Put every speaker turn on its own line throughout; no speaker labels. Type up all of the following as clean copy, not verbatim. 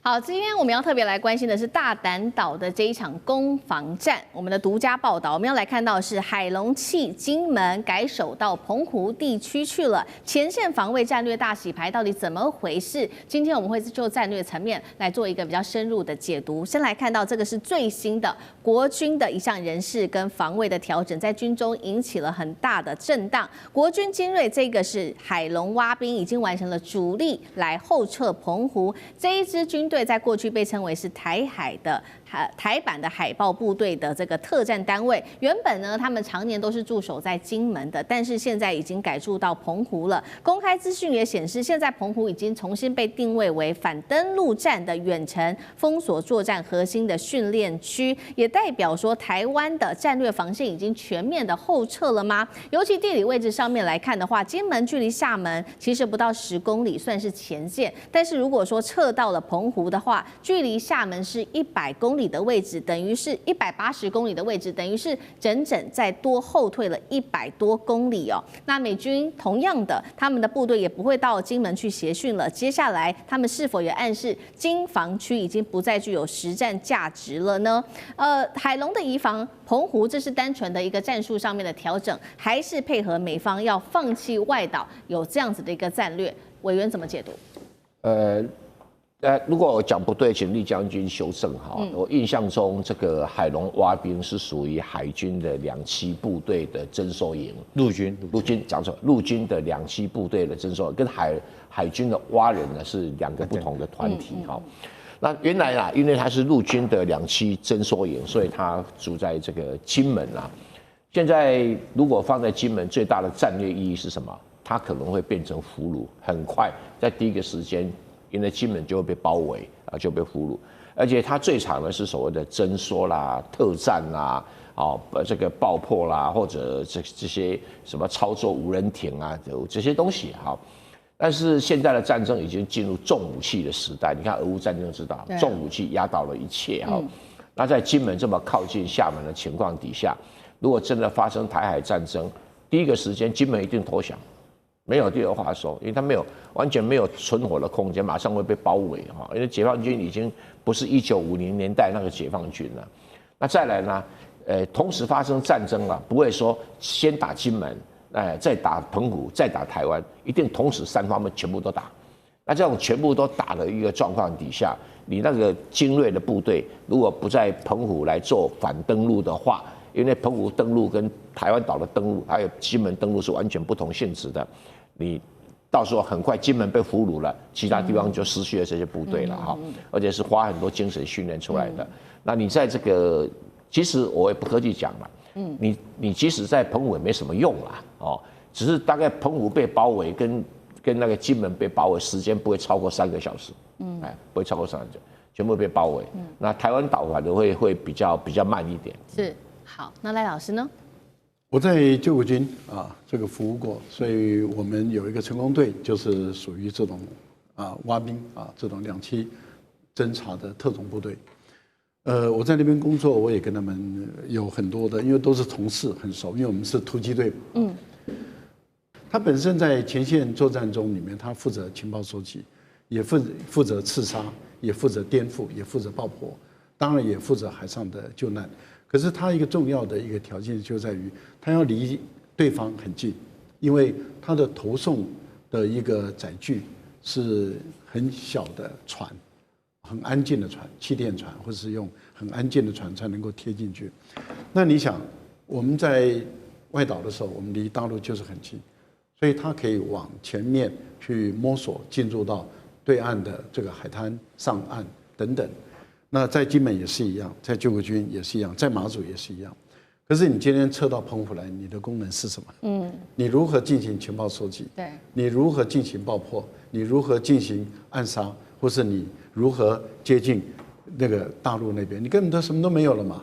好，今天我们要特别来关心的是大胆岛的这一场攻防战。我们的独家报道，我们要来看到的是海龙弃金门，改守到澎湖地区去了。前线防卫战略大洗牌到底怎么回事？今天我们会就战略层面来做一个比较深入的解读。先来看到这个是最新的国军的一项人事跟防卫的调整，在军中引起了很大的震荡。国军精锐这个是海龙蛙兵已经完成了主力来后撤澎湖，这一支军队在过去被称为是台版的海豹部队的这个特战单位，原本呢他们常年都是驻守在金门的，但是现在已经改驻到澎湖了。公开资讯也显示，现在澎湖已经重新被定位为反登陆战的远程封锁作战核心的训练区，也代表说台湾的战略防线已经全面的后撤了吗？尤其地理位置上面来看的话，金门距离厦门其实不到10公里，算是前线，但是如果说撤到了澎湖的话，距离厦门是100公里的位置，等于是180公里的位置，等于是整整再多后退了100多公里哦。那美军同样的，他们的部队也不会到金门去协训了。接下来，他们是否也暗示金防区已经不再具有实战价值了呢？海龙的移防澎湖，这是单纯的一个战术上面的调整，还是配合美方要放弃外岛，有这样子的一个战略？委员怎么解读？
如果我讲不对，请厉将军修正哈。我印象中，这个海龙蛙兵是属于海军的2栖部队的征收营。陆军讲错，陆军的2栖部队的征收营，跟海军的蛙人呢是2个不同的团体哈。那原来啊，因为他是陆军的2栖征收营，所以他住在这个金门啊。现在如果放在金门，最大的战略意义是什么？它可能会变成俘虏，很快在第一个时间。因为金门就会被包围啊，就被俘虏，而且它最常的是所谓的征收啦、特战啦、这个爆破啦，或者这些什么操作无人艇啊，这些东西哈。但是现在的战争已经进入重武器的时代，你看俄乌战争就知道，重武器压倒了一切哈。那在金门这么靠近厦门的情况底下，如果真的发生台海战争，第一个时间金门一定投降。没有第二话说，因为他完全没有存活的空间，马上会被包围哈。因为解放军已经不是1950年代那个解放军了。那再来呢？同时发生战争了，不会说先打金门，再打澎湖，再打台湾，一定同时3方面全部都打。那这种全部都打的一个状况底下，你那个精锐的部队如果不在澎湖来做反登陆的话，因为澎湖登陆跟台湾岛的登陆，还有金门登陆是完全不同性质的。你到时候很快金门被俘虜了，其他地方就失去了这些部队了哈，而且是花很多精神训练出来的。那你在这个，其实我也不客气讲了，你即使在澎湖也没什么用啦，哦，只是大概澎湖被包围跟那个金门被包围时间不会超过3个小时，不会超过3个小时，全部被包围。那台湾岛反正会比较慢一点。
是，好，那赖老师呢？
我在救国军这个服务过，所以我们有一个成功队，就是属于这种蛙兵这种2栖侦察的特种部队。我在那边工作，我也跟他们有很多的，因为都是同事，很熟，因为我们是突击队。他本身在前线作战中里面，他负责情报收集，也负责刺杀，也负责颠覆，也负责爆破，当然也负责海上的救难。可是他一个重要的一个条件就在于，他要离对方很近，因为他的投送的一个载具是很小的船，很安静的船，气垫船，或者是用很安静的船才能够贴进去。那你想，我们在外岛的时候，我们离大陆就是很近，所以他可以往前面去摸索，进入到对岸的这个海滩、上岸等等。那在金门也是一样，在救国军也是一样，在马祖也是一样。可是你今天撤到澎湖来，你的功能是什么？你如何进行情报收集？对，你如何进行爆破？你如何进行暗杀？或是你如何接近那个大陆那边？你根本都什么都没有了嘛。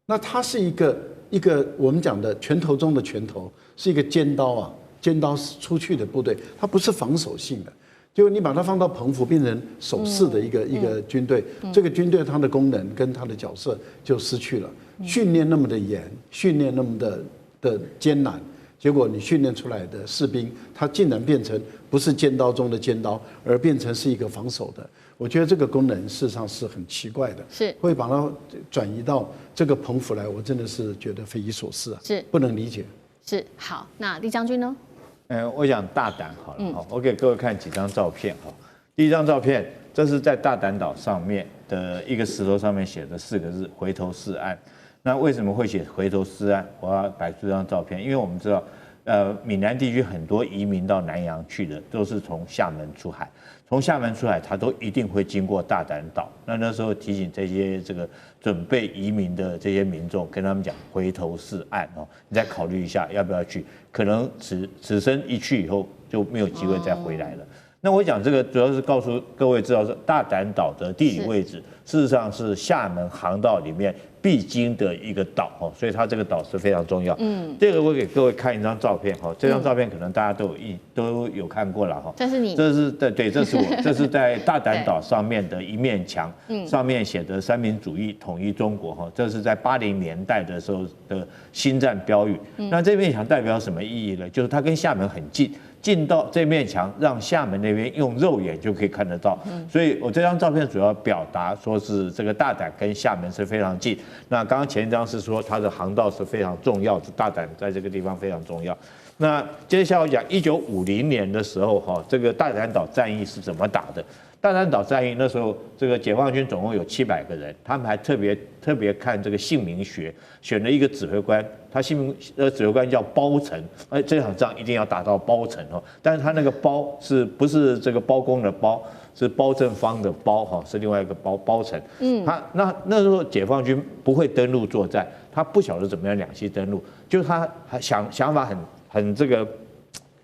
那它是一个我们讲的拳头中的拳头，是一个尖刀出去的部队，它不是防守性的。就你把它放到澎湖，变成守势的一个军队，这个军队它的功能跟它的角色就失去了。训练那么的严，训练那么的艰难，结果你训练出来的士兵，他竟然变成不是尖刀中的尖刀，而变成是一个防守的。我觉得这个功能事实上是很奇怪的，
是
会把它转移到这个澎湖来，我真的是觉得匪夷所思啊，
是
不能理解。
是好，那李将军呢？
我想大胆好了，我给各位看几张照片哈。第一张照片，这是在大胆岛上面的一个石头上面写的4个字“回头是岸”。那为什么会写“回头是岸”？我要摆出这张照片，因为我们知道，闽南地区很多移民到南洋去的，都是从厦门出海。从厦门出海，他都一定会经过大胆岛。那时候提醒这些准备移民的这些民众，跟他们讲回头是岸哦，你再考虑一下要不要去。可能此生一去以后就没有机会再回来了。那我讲这个主要是告诉各位知道，是大胆岛的地理位置，事实上是厦门航道里面必经的一个岛哦，所以它这个岛是非常重要。第二个我给各位看一张照片哈，这张照片可能大家都有看过了哈。
这是你？
这是对，这是我，这是在大胆岛上面的一面墙，上面写的三民主义统一中国哈，这是在80年代的时候的新战标语。那这面墙代表什么意义呢？就是它跟厦门很近。进到这面墙，让厦门那边用肉眼就可以看得到。所以我这张照片主要表达说是这个大胆跟厦门是非常近。那刚刚前一张是说它的航道是非常重要，大胆在这个地方非常重要。那接下来讲1950年的时候，哈，这个大胆岛战役是怎么打的？大胆岛战役那时候，这个解放军总共有700个人，他们还特别看这个姓名学，选了一个指挥官，他指挥官叫包成，这场仗一定要打到包成哦。但是他那个包不是这个包公的包，是包正方的包哈，是另外一个包成。他那时候解放军不会登陆作战，他不晓得怎么样两栖登陆，就是他想法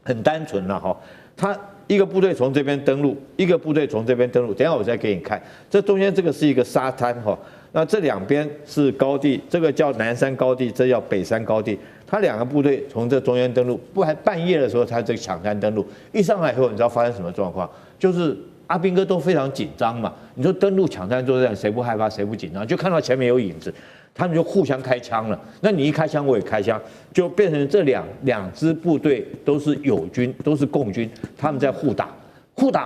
很单纯了哈，他。一个部队从这边登陆，一个部队从这边登陆。等一下我再给你看，这中间这个是一个沙滩哈，那这两边是高地，这个叫南山高地，这叫北山高地。他2个部队从这中间登陆，半夜的时候他这个抢滩登陆，一上来以后，你知道发生什么状况？就是阿兵哥都非常紧张嘛。你说登陆抢滩作战，谁不害怕，谁不紧张？就看到前面有影子。他们就互相开枪了，那你一开枪，我也开枪，就变成这两支部队都是友军，都是共军，他们在互打。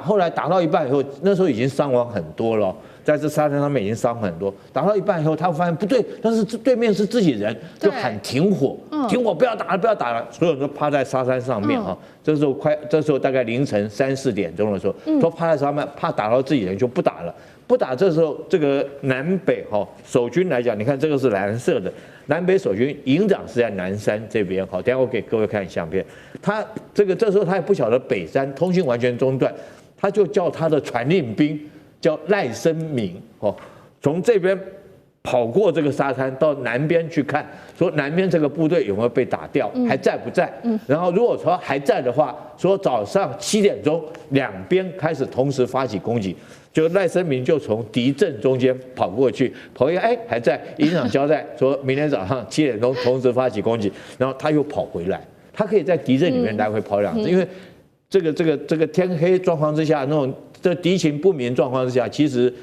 后来打到一半以后，那时候已经伤亡很多了，在这沙滩上面已经伤很多。打到一半以后，他发现不对，但是对面是自己人，就喊停火，停火，不要打了，不要打了。所有人都趴在沙滩上面哈。这时候大概凌晨3、4点钟的时候，都趴在沙滩，怕打到自己人就不打了。不打，这时候这个南北哈守军来讲，你看这个是蓝色的，南北守军营长是在南山这边哈。等一下我给各位看相片，他这时候他也不晓得北山通讯完全中断，他就叫他的传令兵叫赖声明哦，从这边跑过这个沙滩到南边去看，说南边这个部队有没有被打掉，还在不在？然后如果说还在的话，说早上7点钟两边开始同时发起攻击。就赖声明就从敌阵中间跑过去，还在营长交代说，明天早上7点钟同时发起攻击，然后他又跑回来，他可以在敌阵里面来回跑2次，因为这个天黑状况之下，那种这敌情不明状况之下，其实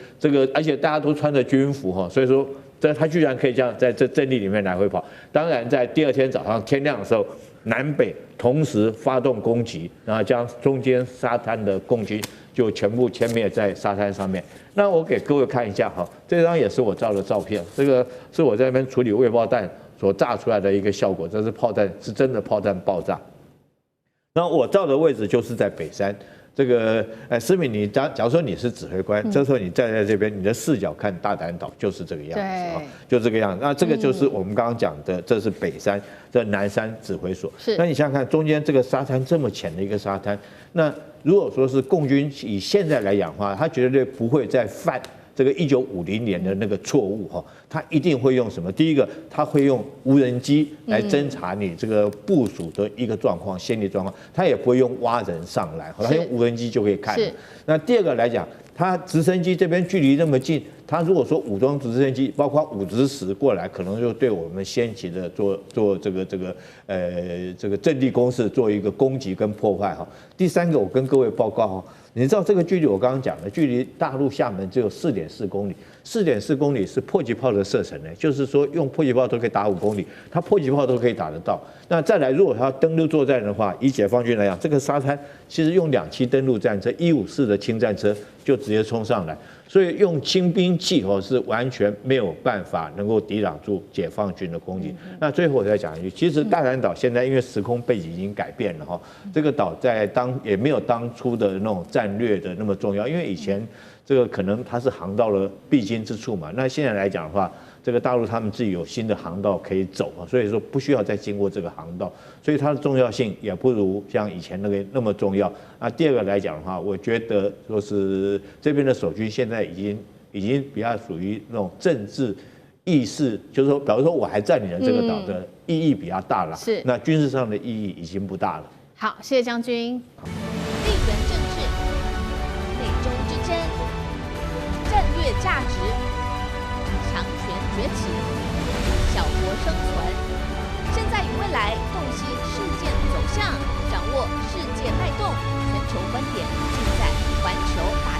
而且大家都穿着军服哈，所以说他居然可以这样在这阵地里面来回跑。当然，在第2天早上天亮的时候，南北同时发动攻击，然后将中间沙滩的共军就全部歼灭在沙滩上面。那我给各位看一下哈，这张也是我照的照片，这个是我在那边处理未爆弹所炸出来的一个效果，这是炮弹，是真的炮弹爆炸。那我照的位置就是在北山。这个思敏，你假如说你是指挥官，这时候你站在这边，你的视角看大胆岛就是这个样子啊，就这个样子。那这个就是我们刚刚讲的，这是北山，这南山指挥所。那你想想看，中间这个沙滩这么浅的一个沙滩，那如果说是共军以现在来讲的话，他绝对不会再犯这个1950年的那个错误哈，他一定会用什么？第一个，他会用无人机来侦查你这个部署的一个状况、先例状况，他也不会用挖人上来，他用无人机就可以看。那第二个来讲，他直升机这边距离那么近，他如果说武装直升机，包括5-10过来，可能就对我们先期的做这个阵地攻势做一个攻击跟破坏哈。第三个，我跟各位报告哈，你知道这个距离我刚刚讲的距离大陆厦门只有4.4公里，4.4公里是迫击炮的射程呢，就是说用迫击炮都可以打5公里，它迫击炮都可以打得到。那再来，如果它要登陆作战的话，以解放军来讲，这个沙滩其实用2栖登陆战车154的轻战车就直接冲上来。所以用轻兵器是完全没有办法能够抵挡住解放军的攻击。那最后我再讲一句，其实大潭岛现在因为时空背景已经改变了哈，这个岛在也没有当初的那种战略的那么重要，因为以前这个可能它是航道的必经之处嘛，那现在来讲的话，这个大陆他们自己有新的航道可以走啊，所以说不需要再经过这个航道，所以它的重要性也不如像以前那么重要。那第二个来讲的话，我觉得说是这边的守军现在已经比较属于那种政治意识，就是说，比如说我还占领了这个岛的意义比较大了，
是
那军事上的意义已经不大了。
好，谢谢将军。
地缘政治、美中之争、战略价值、强权崛起、小国生存，现在与未来洞悉事件走向，掌握世界脉动，全球观点尽在环球大